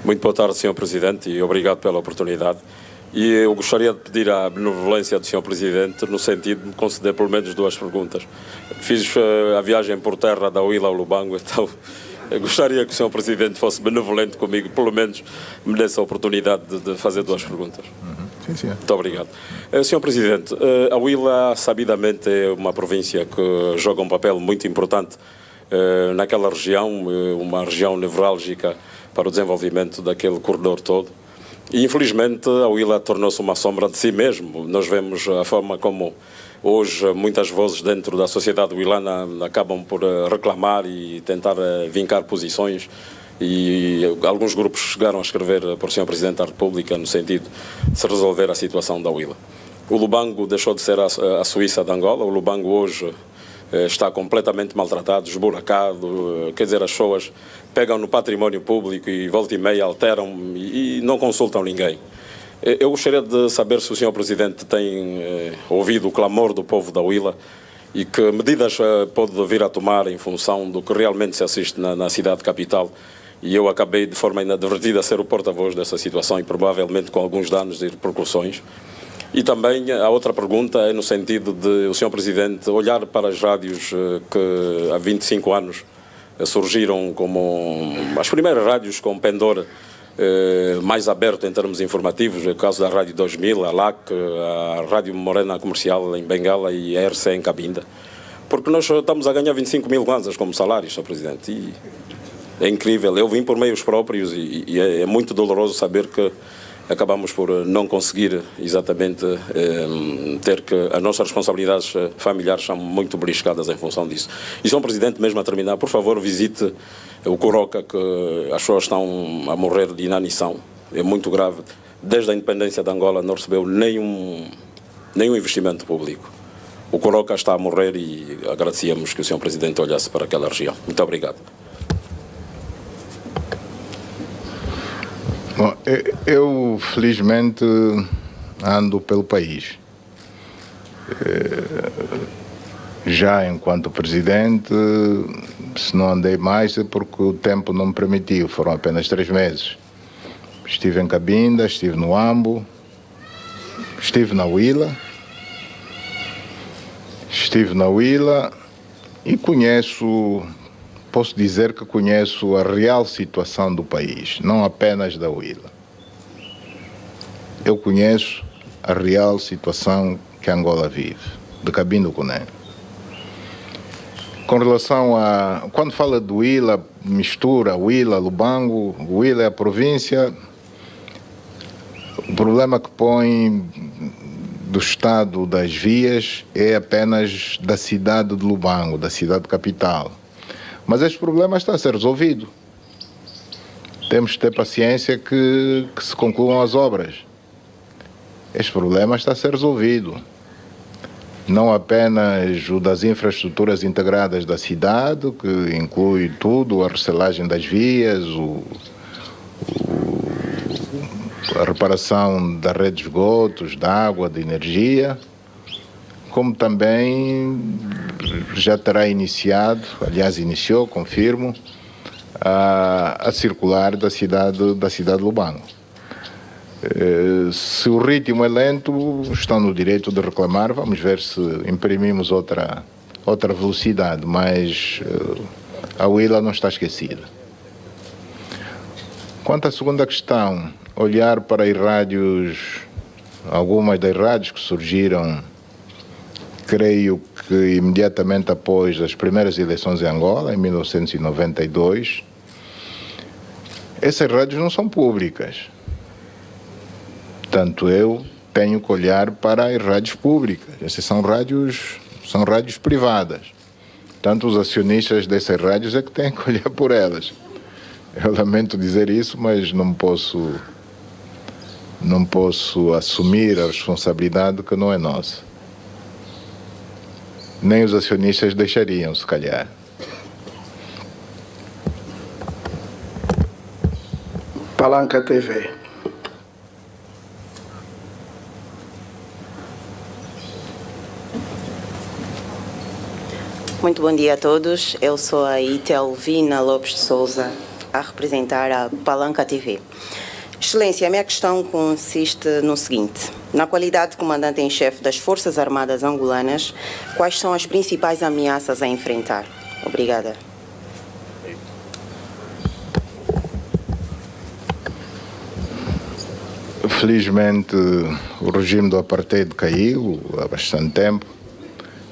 Muito boa tarde, Sr. Presidente, e obrigado pela oportunidade. E eu gostaria de pedir a benevolência do Sr. Presidente no sentido de me conceder pelo menos 2 perguntas. Fiz a viagem por terra da Willa ao Lubango, então eu gostaria que o Sr. Presidente fosse benevolente comigo, pelo menos me desse a oportunidade de fazer 2 perguntas. Sim, sim. Muito obrigado. Sr. Presidente, a Willa sabidamente é uma província que joga um papel muito importante naquela região, uma região nevrálgica para o desenvolvimento daquele corredor todo. E, infelizmente, a Willa tornou-se uma sombra de si mesmo. Nós vemos a forma como hoje muitas vozes dentro da sociedade willana acabam por reclamar e tentar vincar posições, e alguns grupos chegaram a escrever para o Sr. Presidente da República no sentido de se resolver a situação da Willa. O Lubango deixou de ser a Suíça de Angola. O Lubango hoje está completamente maltratado, esburacado, quer dizer, as pessoas pegam no património público e volta e meia alteram e não consultam ninguém. Eu gostaria de saber se o Sr. Presidente tem ouvido o clamor do povo da Willa e que medidas pode vir a tomar em função do que realmente se assiste na cidade capital. E eu acabei de forma inadvertida a ser o porta-voz dessa situação e provavelmente com alguns danos e repercussões. E também a outra pergunta é no sentido de o Sr. Presidente olhar para as rádios que há 25 anos surgiram como as primeiras rádios com pendor mais aberto em termos informativos, é o caso da Rádio 2000, a LAC, a Rádio Morena Comercial em Bengala e a RC em Cabinda. Porque nós estamos a ganhar 25 mil kwanzas como salários, Sr. Presidente. E é incrível. Eu vim por meios próprios e é muito doloroso saber que acabamos por não conseguir exatamente ter que as nossas responsabilidades familiares são muito beliscadas em função disso. E, Sr. Presidente, mesmo a terminar, por favor, visite o Coroca, que as pessoas estão a morrer de inanição. É muito grave. Desde a independência de Angola não recebeu nenhum investimento público. O Coroca está a morrer e agradecíamos que o Sr. Presidente olhasse para aquela região. Muito obrigado. Bom, eu felizmente ando pelo país. Já enquanto presidente, se não andei mais é porque o tempo não me permitiu, foram apenas 3 meses. Estive em Cabinda, estive no Ambo, estive na Willa e posso dizer que conheço a real situação do país, não apenas da Willa. Eu conheço a real situação que Angola vive, de Cabinda Cunene. Com relação a... Quando fala do Huila, mistura Huila, Lubango, Huila é a província. O problema que põe do estado das vias é apenas da cidade de Lubango, da cidade capital. Mas este problema está a ser resolvido. Temos que ter paciência que se concluam as obras. Este problema está a ser resolvido. Não apenas o das infraestruturas integradas da cidade, que inclui tudo, a recelagem das vias, a reparação da rede de esgotos, de água, de energia, como também já terá iniciado, aliás iniciou, confirmo, a circular da cidade de Lubango. Se o ritmo é lento, estão no direito de reclamar. Vamos ver se imprimimos outra velocidade, mas a Huila não está esquecida. Quanto à segunda questão, olhar para as rádios, algumas das rádios que surgiram, creio que imediatamente após as primeiras eleições em Angola, em 1992, essas rádios não são públicas. Portanto, eu tenho que olhar para as rádios públicas. Essas são rádios privadas. Portanto, os acionistas dessas rádios é que têm que olhar por elas. Eu lamento dizer isso, mas não posso assumir a responsabilidade que não é nossa. Nem os acionistas deixariam, se calhar. Palanca TV. Muito bom dia a todos. Eu sou a Itelvina Lopes de Souza, a representar a Palanca TV. Excelência, a minha questão consiste no seguinte. Na qualidade de comandante em chefe das Forças Armadas angolanas, quais são as principais ameaças a enfrentar? Obrigada. Felizmente, o regime do apartheid caiu há bastante tempo.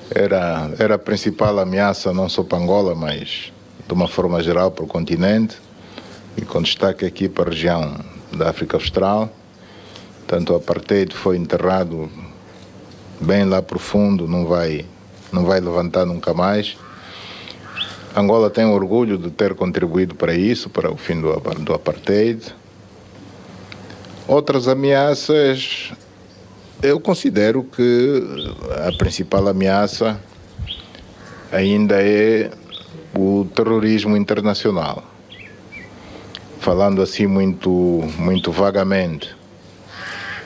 Era a principal ameaça não só para Angola, mas de uma forma geral para o continente, e com destaque aqui para a região da África Austral. Tanto o apartheid foi enterrado bem lá profundo, não vai levantar nunca mais. Angola tem orgulho de ter contribuído para isso, para o fim do apartheid. Outras ameaças, eu considero que a principal ameaça ainda é o terrorismo internacional. Falando assim muito vagamente.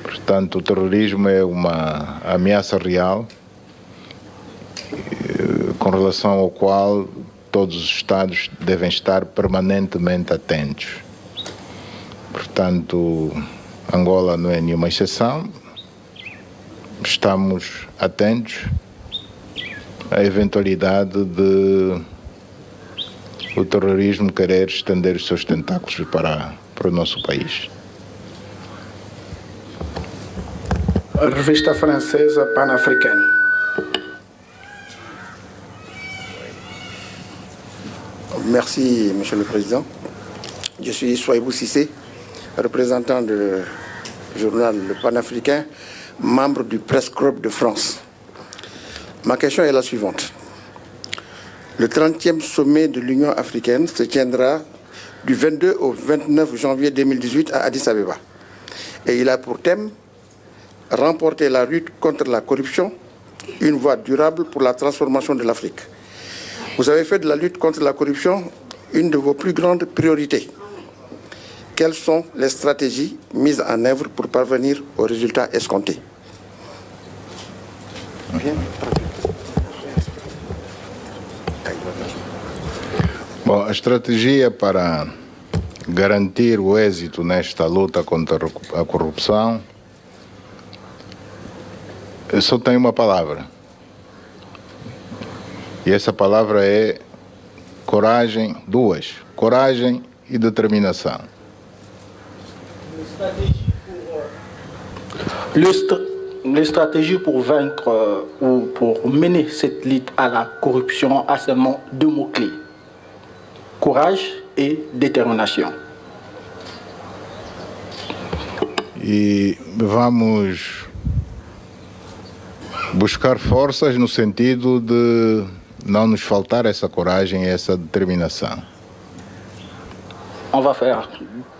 Portanto, o terrorismo é uma ameaça real com relação ao qual todos os Estados devem estar permanentemente atentos. Portanto, Angola não é nenhuma exceção. Estamos atentos à eventualidade de o terrorismo querer estender os seus tentáculos para o nosso país. A revista francesa Pan-Africaine. Merci, Monsieur le Président. Je suis Souaïbou Cissé, représentant du journal Le Pan-Africain, membre du Press Club de France. Ma question est la suivante. Le 30e sommet de l'Union africaine se tiendra du 22 au 29 janvier 2018 à Addis Abeba. Et il a pour thème « Remporter la lutte contre la corruption, une voie durable pour la transformation de l'Afrique ». Vous avez fait de la lutte contre la corruption une de vos plus grandes priorités. Quelles sont les stratégies mises en œuvre pour parvenir aux résultats escomptés? Bom, a estratégia para garantir o êxito nesta luta contra a corrupção, eu só tenho uma palavra. E essa palavra é coragem, duas, coragem e determinação. les stratégies pour vaincre ou pour mener cette lutte à la corruption a seulement 2 mots-clés: courage et détermination. E vamos buscar forças no sentido de não nos faltar essa coragem e essa determinação. On va faire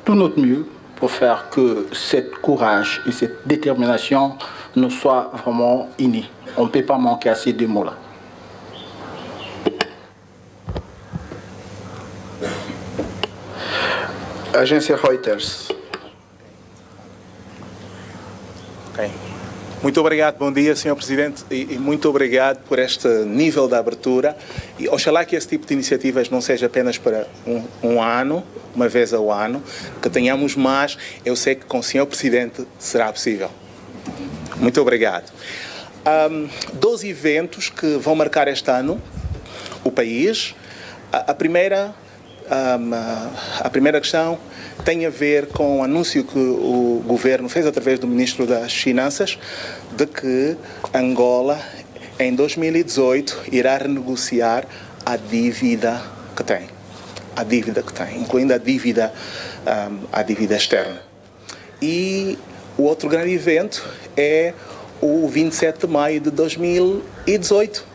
tout notre mieux pour faire que cette courage et cette détermination nous soient vraiment unis. On ne peut pas manquer à ces 2 mots-là. Agência Reuters. Okay. Muito obrigado, bom dia, Sr. Presidente, e muito obrigado por este nível de abertura. E oxalá que esse tipo de iniciativas não seja apenas para um ano, uma vez ao ano, que tenhamos mais. Eu sei que com o Sr. Presidente será possível. Muito obrigado. 12 eventos que vão marcar este ano o país. A primeira questão tem a ver com o anúncio que o governo fez através do Ministro das Finanças de que Angola, em 2018, irá renegociar a dívida que tem. A dívida que tem, incluindo a dívida externa. E o outro grande evento é o 27 de maio de 2018.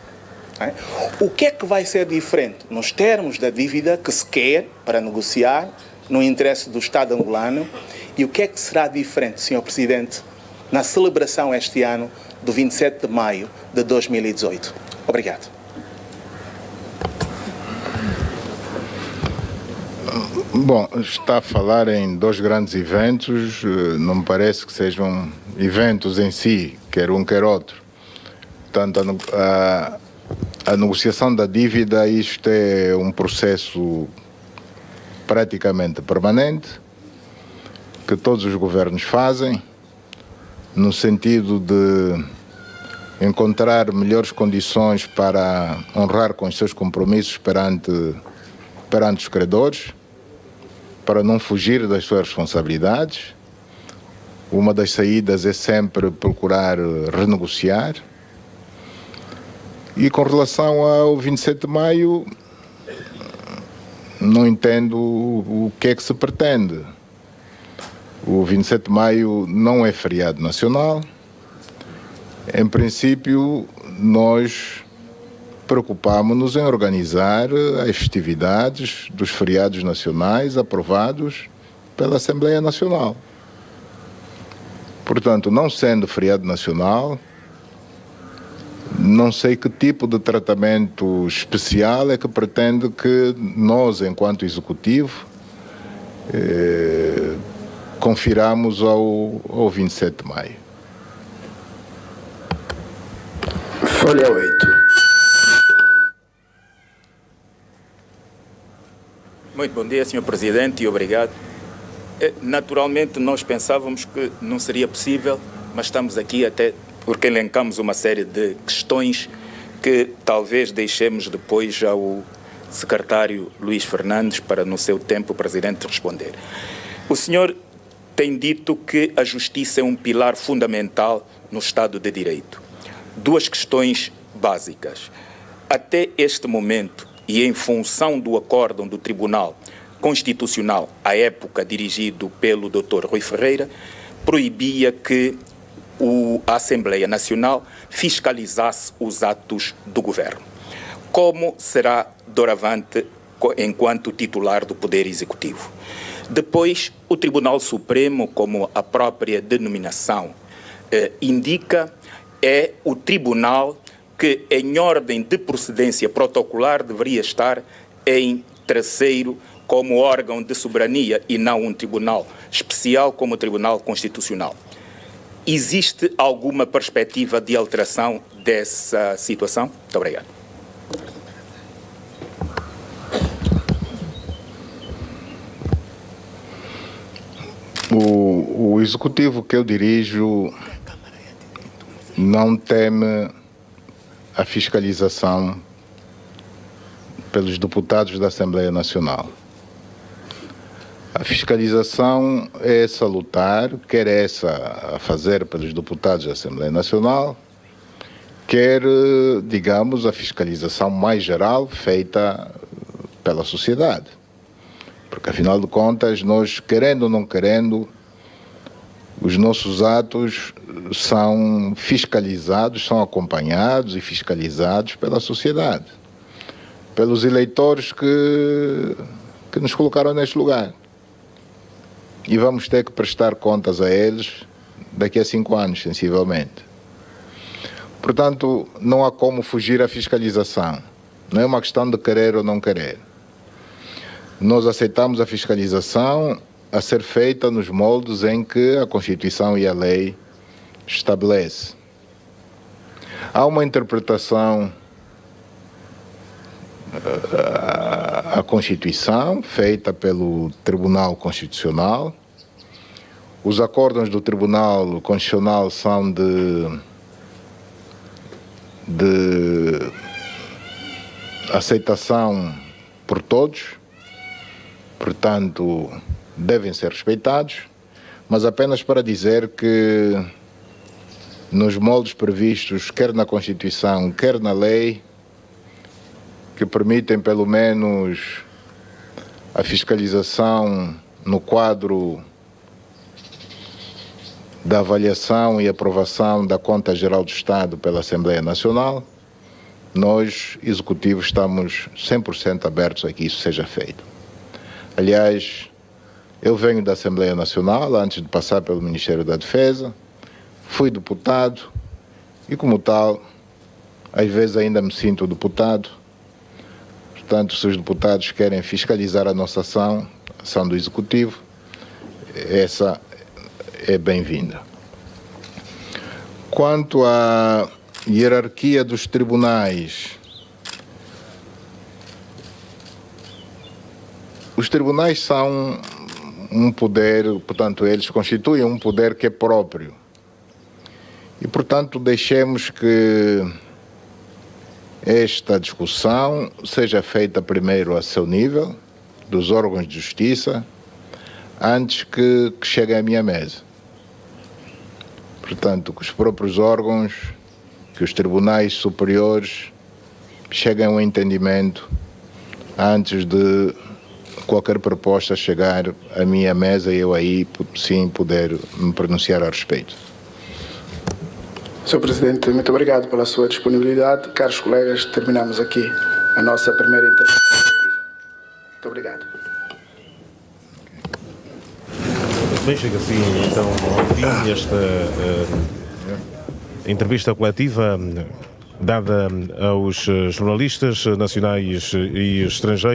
O que é que vai ser diferente nos termos da dívida que se quer para negociar no interesse do Estado angolano, e o que é que será diferente, Sr. Presidente, na celebração este ano do 27 de maio de 2018? Obrigado. Bom, está a falar em 2 grandes eventos, não me parece que sejam eventos em si, quer um quer outro. Portanto, a negociação da dívida, isto é um processo praticamente permanente, que todos os governos fazem, no sentido de encontrar melhores condições para honrar com os seus compromissos perante os credores, para não fugir das suas responsabilidades. Uma das saídas é sempre procurar renegociar. E com relação ao 27 de maio, não entendo o que é que se pretende. O 27 de maio não é feriado nacional. Em princípio, nós preocupámos-nos em organizar as festividades dos feriados nacionais aprovados pela Assembleia Nacional. Portanto, não sendo feriado nacional, não sei que tipo de tratamento especial é que pretende que nós, enquanto Executivo, confiramos ao 27 de maio. Folha 8. Muito bom dia, Sr. Presidente, e obrigado. Naturalmente, nós pensávamos que não seria possível, mas estamos aqui até porque elencamos uma série de questões que talvez deixemos depois ao secretário Luís Fernandes para, no seu tempo, o Presidente responder. O senhor tem dito que a justiça é um pilar fundamental no Estado de Direito. 2 questões básicas. Até este momento, e em função do acórdão do Tribunal Constitucional, à época dirigido pelo Dr. Rui Ferreira, proibia que a Assembleia Nacional fiscalizasse os atos do governo. Como será doravante enquanto titular do Poder Executivo? Depois, o Tribunal Supremo, como a própria denominação indica, é o tribunal que, em ordem de procedência protocolar, deveria estar em terceiro como órgão de soberania e não um tribunal especial como o Tribunal Constitucional. Existe alguma perspectiva de alteração dessa situação? Muito obrigado. O executivo que eu dirijo não teme a fiscalização pelos deputados da Assembleia Nacional. A fiscalização é salutar, quer essa a fazer pelos deputados da Assembleia Nacional, quer, digamos, a fiscalização mais geral feita pela sociedade. Porque, afinal de contas, nós, querendo ou não querendo, os nossos atos são fiscalizados, são acompanhados e fiscalizados pela sociedade, pelos eleitores que nos colocaram neste lugar. E vamos ter que prestar contas a eles daqui a 5 anos, sensivelmente. Portanto, não há como fugir à fiscalização. Não é uma questão de querer ou não querer. Nós aceitamos a fiscalização a ser feita nos moldes em que a Constituição e a lei estabelece. Há uma interpretação à Constituição feita pelo Tribunal Constitucional. Os acordos do Tribunal Constitucional são de aceitação por todos, portanto, devem ser respeitados, mas apenas para dizer que nos moldes previstos, quer na Constituição, quer na lei, que permitem pelo menos a fiscalização no quadro da avaliação e aprovação da Conta Geral do Estado pela Assembleia Nacional, nós, executivos, estamos 100% abertos a que isso seja feito. Aliás, eu venho da Assembleia Nacional, antes de passar pelo Ministério da Defesa, fui deputado e, como tal, às vezes ainda me sinto deputado. Portanto, se os deputados querem fiscalizar a nossa ação, a ação do Executivo, essa é bem-vinda. Quanto à hierarquia dos tribunais, os tribunais são um poder, portanto, eles constituem um poder que é próprio. E, portanto, deixemos que esta discussão seja feita primeiro a seu nível, dos órgãos de justiça, antes que chegue à minha mesa. Portanto, que os próprios órgãos, que os tribunais superiores cheguem a um entendimento antes de qualquer proposta chegar à minha mesa e eu aí sim poder me pronunciar a respeito. Sr. Presidente, muito obrigado pela sua disponibilidade. Caros colegas, terminamos aqui a nossa primeira entrevista. Muito obrigado. Bem, chega assim então ao fim esta entrevista coletiva dada aos jornalistas nacionais e estrangeiros.